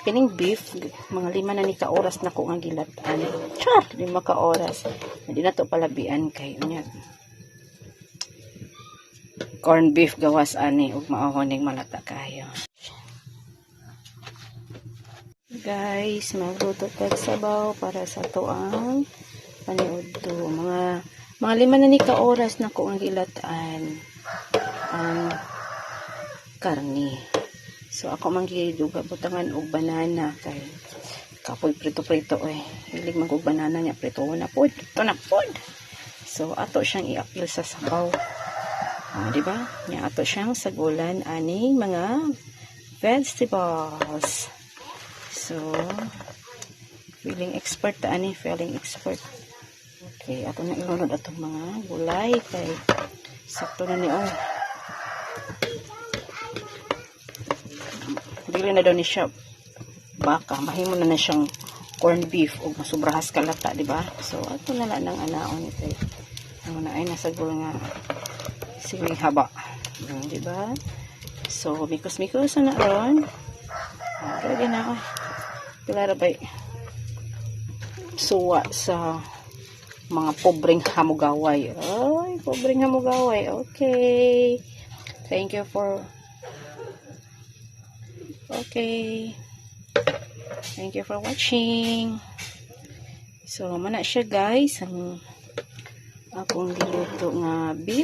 kining beef, mga 5 na ni ka oras na ko nga gilatan. Char, 5 ka oras. Hindi na to palabian kay unya. Corn beef gawas ani ug maohoning malata kayo. Guys, magluto tag sabaw para sa tuang paniudto. Mga 5 na ni ka oras na ko nga gilatan ang karni. So ako man giduga butangan og banana kay kapoy prito-prito hilig man og banana nya prito na pod. Ito na pod. So ato siyang i-apil sa sabaw. Di ba? Nya ato siyang sagulan aning mga vegetables. So feeling expert ta ani, feeling expert. Okay, ako na ilunod atong mga gulay kay sakto na ni dili na daw ni siya baka mahimo na siyang corn beef o masubrahas kalata, di ba? So ato na lang ang anaon ito. Ang na ay nasagol nga siling haba, di ba? So mikos-mikos na ron. Ready na pila ra bay suwa sa mga pobreng hamugaway. Ay, pobreng hamugaway. Okay. Thank you for watching. So, mana siya guys ang akong giluto nga beef.